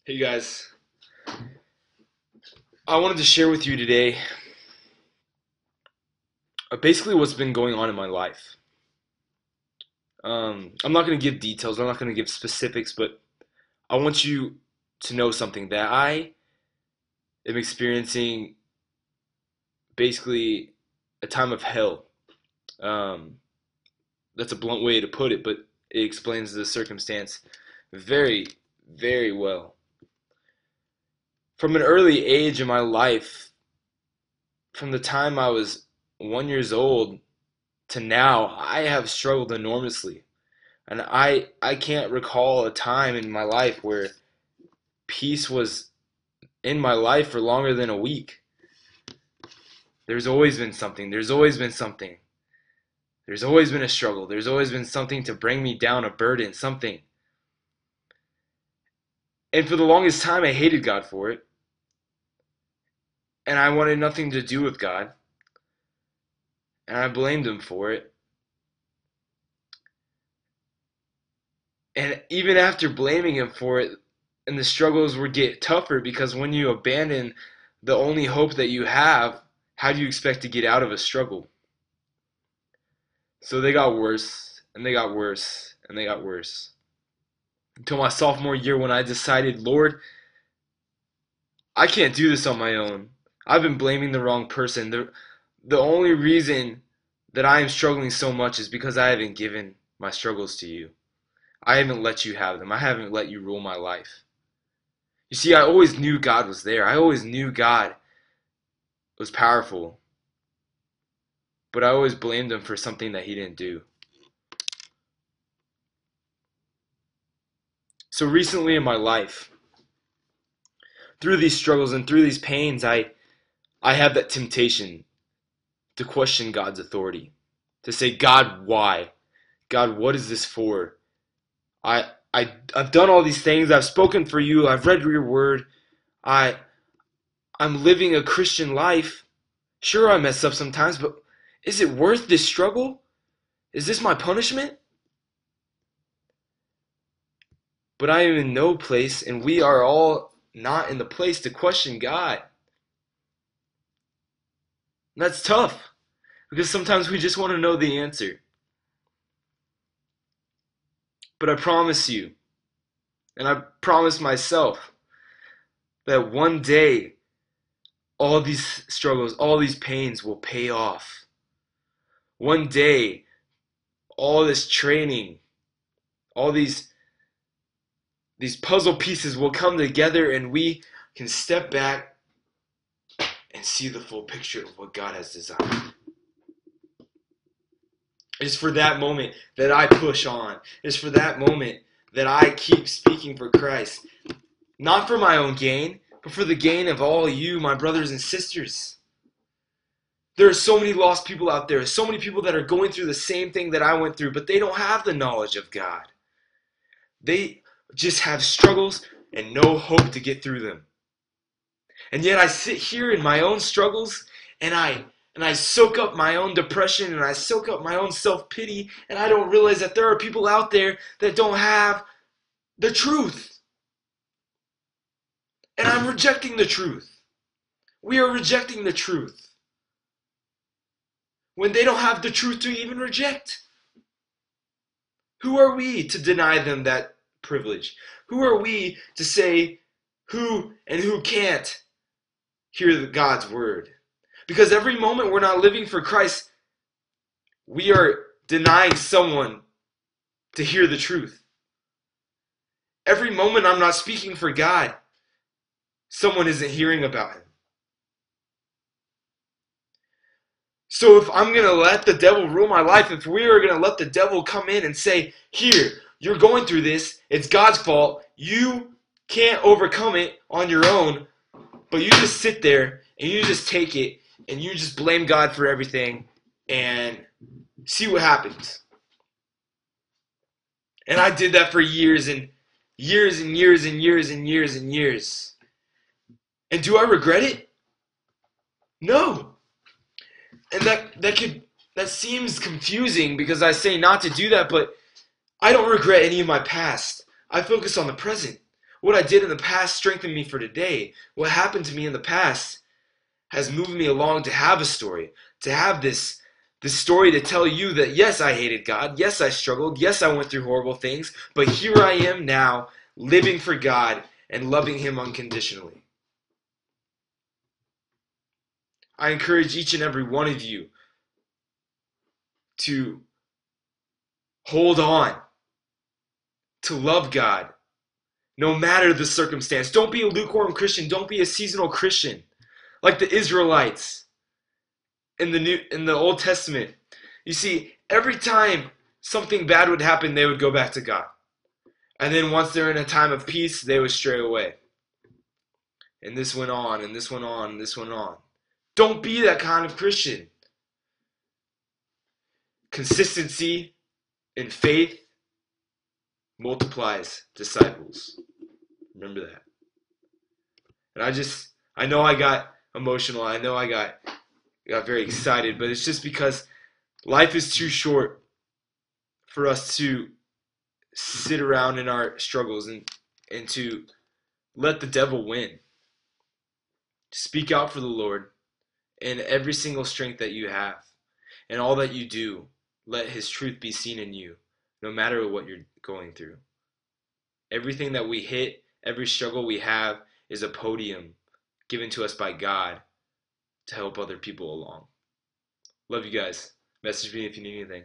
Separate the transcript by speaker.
Speaker 1: Hey guys, I wanted to share with you today basically what's been going on in my life. I'm not going to give details, I'm not going to give specifics, but I want you to know something that I am experiencing basically a time of hell. Um, that's a blunt way to put it, but it explains the circumstance very, very well. From an early age in my life, from the time I was 1 years old to now, I have struggled enormously. And I can't recall a time in my life where peace was in my life for longer than a week. There's always been something. There's always been something. There's always been a struggle. There's always been something to bring me down, a burden, something. And for the longest time, I hated God for it. And I wanted nothing to do with God. And I blamed Him for it. And even after blaming Him for it, and the struggles would get tougher because when you abandon the only hope that you have, how do you expect to get out of a struggle? So they got worse, and they got worse, and they got worse. Until my sophomore year when I decided, Lord, I can't do this on my own. I've been blaming the wrong person. The only reason that I am struggling so much is because I haven't given my struggles to you. I haven't let you have them. I haven't let you rule my life. You see, I always knew God was there. I always knew God was powerful. But I always blamed Him for something that He didn't do. So recently in my life, through these struggles and through these pains, I have that temptation to question God's authority. To say, God, why? God, what is this for? I've done all these things. I've spoken for you. I've read your word. I I'm living a Christian life. Sure, I mess up sometimes, but is it worth this struggle? Is this my punishment? But I am in no place, and we are all not in the place to question God. And that's tough because sometimes we just want to know the answer. But I promise you, and I promise myself, that one day all these struggles, all these pains will pay off. One day, all this training, all these puzzle pieces will come together and we can step back and see the full picture of what God has designed. It's for that moment that I push on. It's for that moment that I keep speaking for Christ. Not for my own gain, but for the gain of all you, my brothers and sisters. There are so many lost people out there, so many people that are going through the same thing that I went through, but they don't have the knowledge of God. They just have struggles and no hope to get through them. And yet I sit here in my own struggles and I soak up my own depression and I soak up my own self-pity, and I don't realize that there are people out there that don't have the truth. And I'm rejecting the truth. We are rejecting the truth when they don't have the truth to even reject. Who are we to deny them that privilege? Who are we to say who and who can't hear God's word? Because every moment we're not living for Christ, we are denying someone to hear the truth. Every moment I'm not speaking for God, someone isn't hearing about Him. So if I'm going to let the devil rule my life, if we are going to let the devil come in and say, here, you're going through this, it's God's fault, you can't overcome it on your own, but you just sit there and you just take it and you just blame God for everything and see what happens. And I did that for years and years and years and years and years and years. And do I regret it? No. And that seems confusing because I say not to do that, but I don't regret any of my past. I focus on the present. What I did in the past strengthened me for today. What happened to me in the past has moved me along to have a story, to have this story to tell you that yes, I hated God, yes, I struggled, yes, I went through horrible things, but here I am now, living for God and loving Him unconditionally. I encourage each and every one of you to hold on, to love God, no matter the circumstance. Don't be a lukewarm Christian. Don't be a seasonal Christian like the Israelites in the Old Testament. You see, every time something bad would happen, they would go back to God. And then once they're in a time of peace, they would stray away. And this went on, and this went on, and this went on. Don't be that kind of Christian. Consistency in faith multiplies disciples. Remember that. And I know I got emotional. I know I got very excited, but it's just because life is too short for us to sit around in our struggles and to let the devil win. Speak out for the Lord in every single strength that you have. And all that you do, let His truth be seen in you, no matter what you're going through. Everything that we hit, every struggle we have, is a podium given to us by God to help other people along. Love you guys. Message me if you need anything.